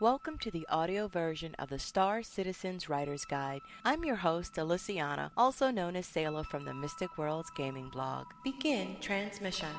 Welcome to the audio version of the Star Citizens Writer's Guide. I'm your host, Alyciana, also known as Sailor from the Mystic Worlds gaming blog. Begin transmission.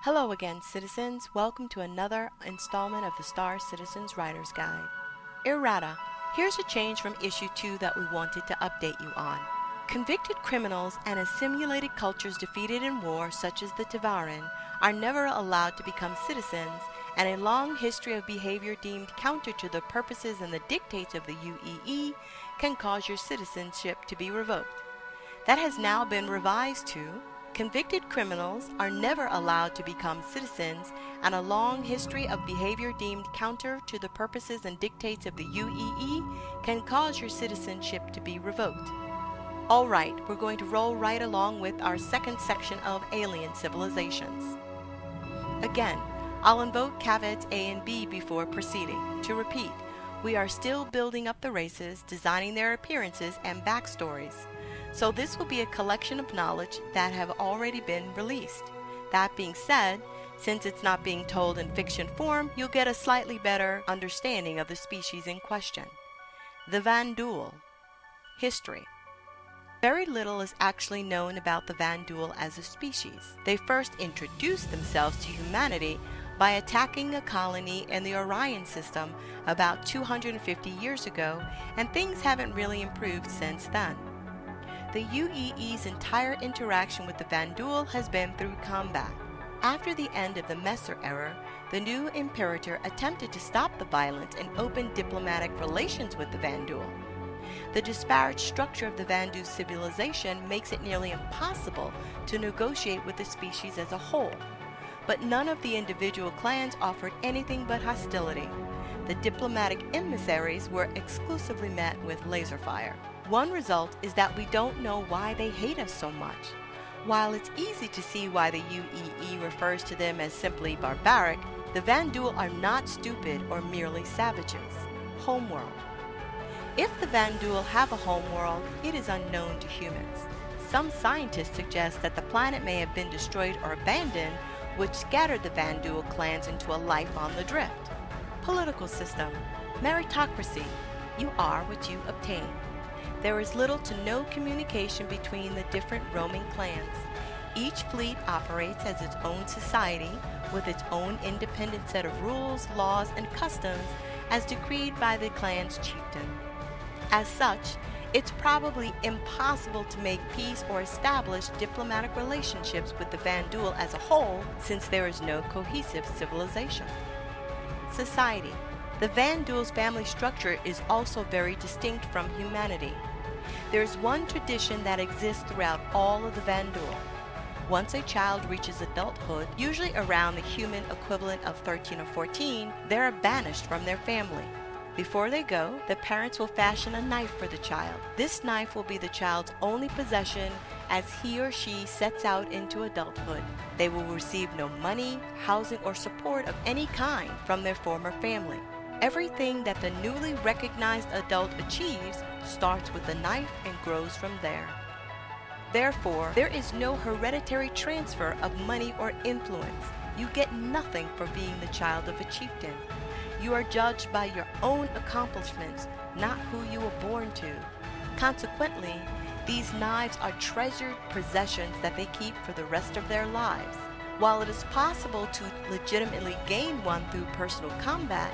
Hello again, citizens. Welcome to another installment of the Star Citizens Writer's Guide. Errata. Here's a change from issue 2 that we wanted to update you on. Convicted criminals and assimilated cultures defeated in war, such as the Tevarin, are never allowed to become citizens, and a long history of behavior deemed counter to the purposes and the dictates of the UEE can cause your citizenship to be revoked. That has now been revised to: convicted criminals are never allowed to become citizens, and a long history of behavior deemed counter to the purposes and dictates of the UEE can cause your citizenship to be revoked. Alright, we're going to roll right along with our second section of alien civilizations. Again, I'll invoke caveats A and B before proceeding. To repeat, we are still building up the races, designing their appearances and backstories. So this will be a collection of knowledge that have already been released. That being said, since it's not being told in fiction form, you'll get a slightly better understanding of the species in question. The Vanduul. History. Very little is actually known about the Vanduul as a species. They first introduced themselves to humanity by attacking a colony in the Orion system about 250 years ago, and things haven't really improved since then. The UEE's entire interaction with the Vanduul has been through combat. After the end of the Messer era, the new Imperator attempted to stop the violence and open diplomatic relations with the Vanduul. The disparate structure of the Vandu civilization makes it nearly impossible to negotiate with the species as a whole, but none of the individual clans offered anything but hostility. The diplomatic emissaries were exclusively met with laser fire. One result is that we don't know why they hate us so much. While it's easy to see why the UEE refers to them as simply barbaric, the Vanduul are not stupid or merely savages. Homeworld. If the Vanduul have a homeworld, it is unknown to humans. Some scientists suggest that the planet may have been destroyed or abandoned, which scattered the Vanduul clans into a life on the drift. Political system. Meritocracy. You are what you obtain. There is little to no communication between the different roaming clans. Each fleet operates as its own society, with its own independent set of rules, laws, and customs as decreed by the clan's chieftain. As such, it's probably impossible to make peace or establish diplomatic relationships with the Vanduul as a whole, since there is no cohesive civilization. Society. The Vanduul's family structure is also very distinct from humanity. There is one tradition that exists throughout all of the Vanduul. Once a child reaches adulthood, usually around the human equivalent of 13 or 14, they are banished from their family. Before they go, the parents will fashion a knife for the child. This knife will be the child's only possession as he or she sets out into adulthood. They will receive no money, housing, or support of any kind from their former family. Everything that the newly recognized adult achieves starts with the knife and grows from there. Therefore, there is no hereditary transfer of money or influence. You get nothing for being the child of a chieftain. You are judged by your own accomplishments, not who you were born to. Consequently, these knives are treasured possessions that they keep for the rest of their lives. While it is possible to legitimately gain one through personal combat,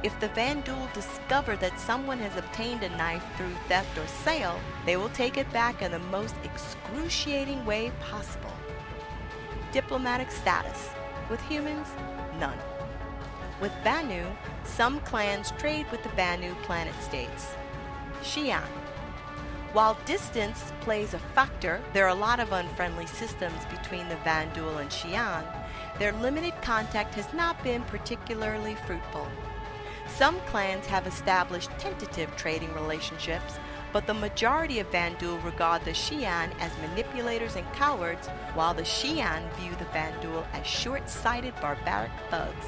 if the Vanduul discover that someone has obtained a knife through theft or sale, they will take it back in the most excruciating way possible. Diplomatic status. With humans, none. With Vanu, some clans trade with the Vanu planet states. Xi'an. While distance plays a factor, there are a lot of unfriendly systems between the Vanduul and Xi'an. Their limited contact has not been particularly fruitful. Some clans have established tentative trading relationships, but the majority of Vanduul regard the Xi'an as manipulators and cowards, while the Xi'an view the Vanduul as short-sighted barbaric thugs.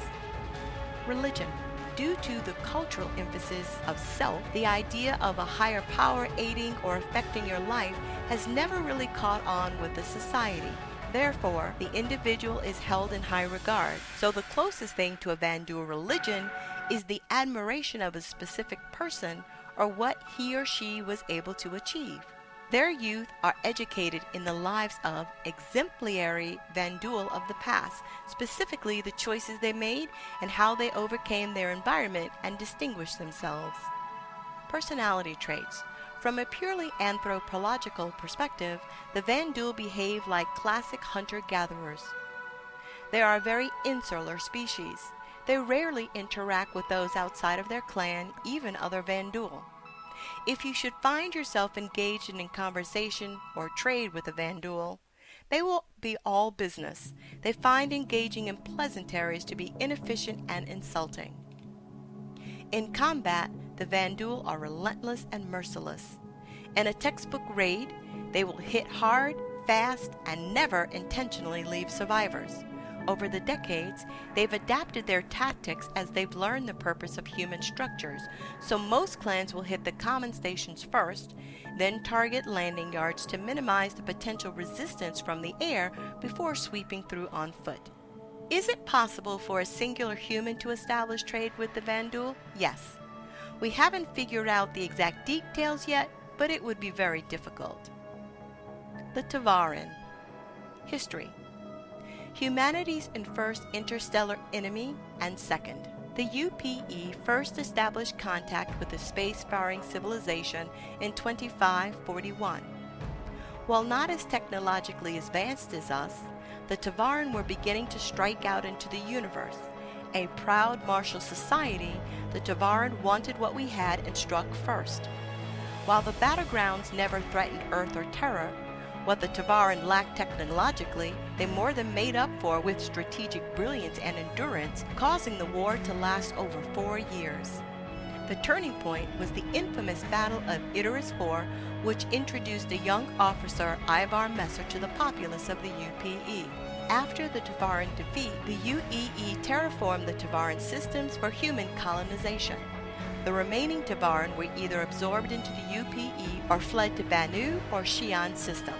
Religion. Due to the cultural emphasis of self, the idea of a higher power aiding or affecting your life has never really caught on with the society. Therefore, the individual is held in high regard, so the closest thing to a Vanduul religion is the admiration of a specific person or what he or she was able to achieve. Their youth are educated in the lives of exemplary Vanduul of the past, specifically the choices they made and how they overcame their environment and distinguished themselves. Personality traits. From a purely anthropological perspective, the Vanduul behave like classic hunter-gatherers. They are a very insular species. They rarely interact with those outside of their clan, even other Vanduul. If you should find yourself engaged in conversation or trade with a Vanduul, they will be all business. They find engaging in pleasantries to be inefficient and insulting. In combat, the Vanduul are relentless and merciless. In a textbook raid, they will hit hard, fast, and never intentionally leave survivors. Over the decades, they've adapted their tactics as they've learned the purpose of human structures, so most clans will hit the common stations first, then target landing yards to minimize the potential resistance from the air before sweeping through on foot. Is it possible for a singular human to establish trade with the Vanduul? Yes. We haven't figured out the exact details yet, but it would be very difficult. The Tevarin. History. Humanity's first interstellar enemy and second. The UPE first established contact with a spacefaring civilization in 2541. While not as technologically advanced as us, the Tevarin were beginning to strike out into the universe. A proud martial society, the Tevarin wanted what we had and struck first. While the battlegrounds never threatened Earth or Terra, what the Tevarin lacked technologically, they more than made up for with strategic brilliance and endurance, causing the war to last over 4 years. The turning point was the infamous Battle of Idris IV, which introduced a young officer, Ivar Messer, to the populace of the UPE. After the Tevarin defeat, the UEE terraformed the Tevarin systems for human colonization. The remaining Tevarin were either absorbed into the UPE or fled to Banu or Xi'an systems.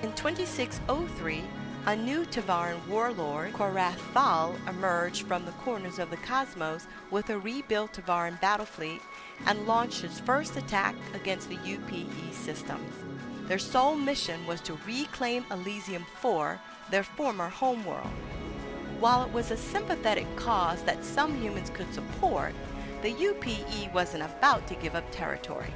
In 2603, a new Tevarin warlord, Korath Thal, emerged from the corners of the cosmos with a rebuilt Tevarin battle fleet and launched his first attack against the UPE systems. Their sole mission was to reclaim Elysium 4, their former homeworld. While it was a sympathetic cause that some humans could support, the UPE wasn't about to give up territory.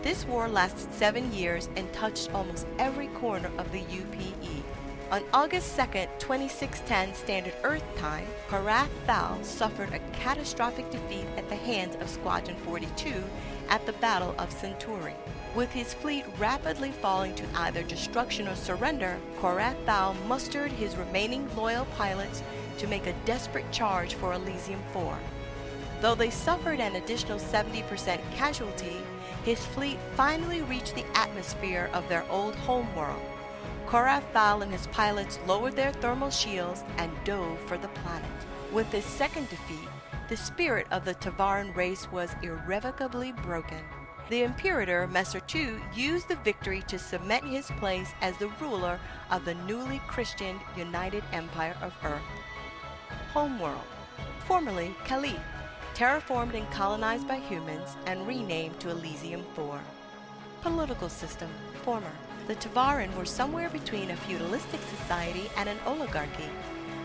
This war lasted 7 years and touched almost every corner of the UPE. On August 2, 2610 Standard Earth Time, Korath Thal suffered a catastrophic defeat at the hands of Squadron 42 at the Battle of Centauri. With his fleet rapidly falling to either destruction or surrender, Korath Thal mustered his remaining loyal pilots to make a desperate charge for Elysium 4. Though they suffered an additional 70% casualty, his fleet finally reached the atmosphere of their old homeworld. Korath Thal and his pilots lowered their thermal shields and dove for the planet. With this second defeat, the spirit of the Tevarin race was irrevocably broken. The Imperator, Messer II, used the victory to cement his place as the ruler of the newly Christian United Empire of Earth. Homeworld, formerly Kali, terraformed and colonized by humans and renamed to Elysium 4. Political system, former. The Tevarin were somewhere between a feudalistic society and an oligarchy.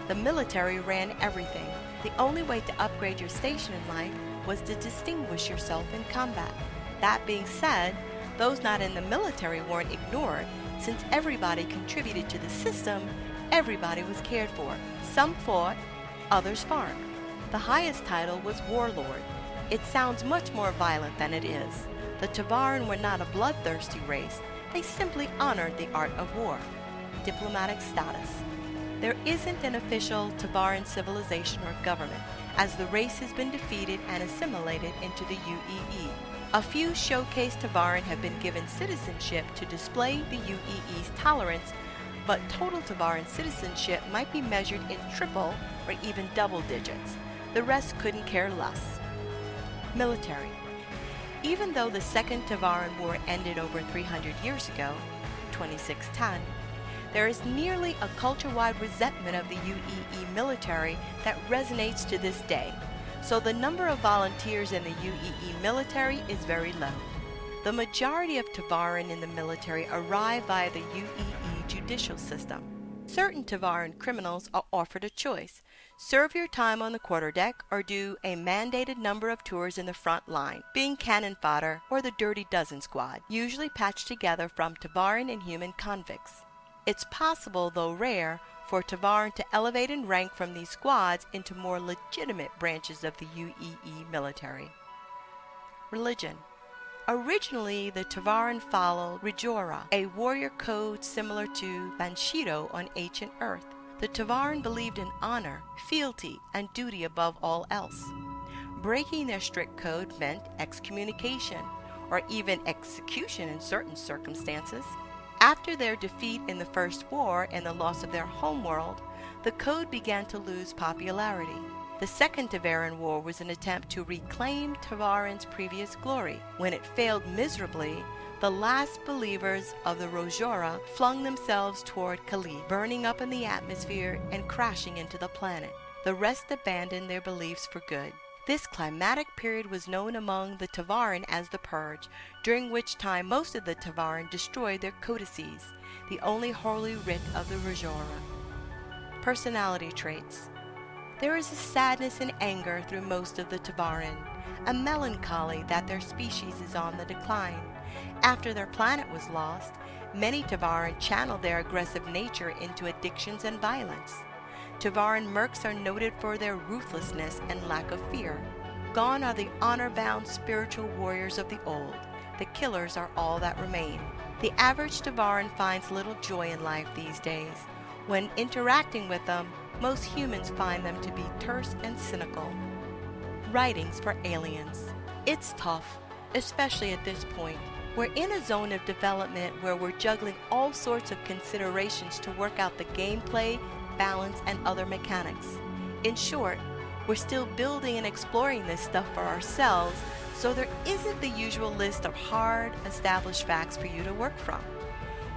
The military ran everything. The only way to upgrade your station in life was to distinguish yourself in combat. That being said, those not in the military weren't ignored. Since everybody contributed to the system, everybody was cared for. Some fought, others farmed. The highest title was Warlord. It sounds much more violent than it is. The Tevarin were not a bloodthirsty race. They simply honored the art of war. Diplomatic status. There isn't an official Tevarin civilization or government, as the race has been defeated and assimilated into the UEE. A few showcase Tevarin have been given citizenship to display the UEE's tolerance, but total Tevarin citizenship might be measured in triple or even double digits. The rest couldn't care less. Military. Even though the Second Tevarin War ended over 300 years ago, 2610, there is nearly a culture-wide resentment of the UEE military that resonates to this day. so the number of volunteers in the UEE military is very low. The majority of Tevarin in the military arrive via the UEE judicial system. Certain Tevarin criminals are offered a choice: serve your time on the quarterdeck or do a mandated number of tours in the front line, being cannon fodder or the Dirty Dozen squad, usually patched together from Tevarin and human convicts. It's possible, though rare, for Tevarin to elevate in rank from these squads into more legitimate branches of the UEE military. Religion. Originally, the Tevarin followed Rijora, a warrior code similar to Banshido on ancient Earth. The Tevarin believed in honor, fealty, and duty above all else. Breaking their strict code meant excommunication, or even execution in certain circumstances. After their defeat in the First War and the loss of their homeworld, the code began to lose popularity. The Second Tevarin War was an attempt to reclaim Tevarin's previous glory. When it failed miserably, the last believers of the Rojora flung themselves toward Kali, burning up in the atmosphere and crashing into the planet. The rest abandoned their beliefs for good. This climatic period was known among the Tevarin as the Purge, during which time most of the Tevarin destroyed their codices, the only holy writ of the Rojora. Personality traits. There is a sadness and anger through most of the Tevarin, a melancholy that their species is on the decline. After their planet was lost, many Tevarin channeled their aggressive nature into addictions and violence. Tevarin mercs are noted for their ruthlessness and lack of fear. Gone are the honor-bound spiritual warriors of the old. The killers are all that remain. The average Tevarin finds little joy in life these days. When interacting with them, most humans find them to be terse and cynical. Writings for aliens. It's tough, especially at this point. We're in a zone of development where we're juggling all sorts of considerations to work out the gameplay, balance, and other mechanics. In short, we're still building and exploring this stuff for ourselves, so there isn't the usual list of hard, established facts for you to work from.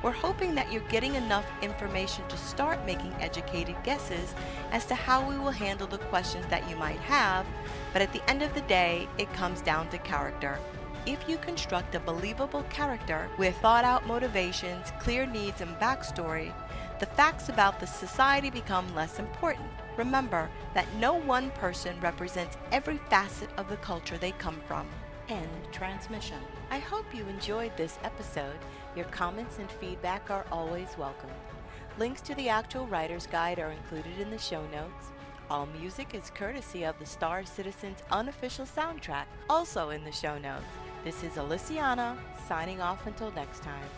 We're hoping that you're getting enough information to start making educated guesses as to how we will handle the questions that you might have, but at the end of the day, it comes down to character. If you construct a believable character with thought-out motivations, clear needs, and backstory, the facts about the society become less important. Remember that no one person represents every facet of the culture they come from. End transmission. I hope you enjoyed this episode. Your comments and feedback are always welcome. Links to the actual writer's guide are included in the show notes. All music is courtesy of the Star Citizen's unofficial soundtrack, also in the show notes. This is Alyciana, signing off until next time.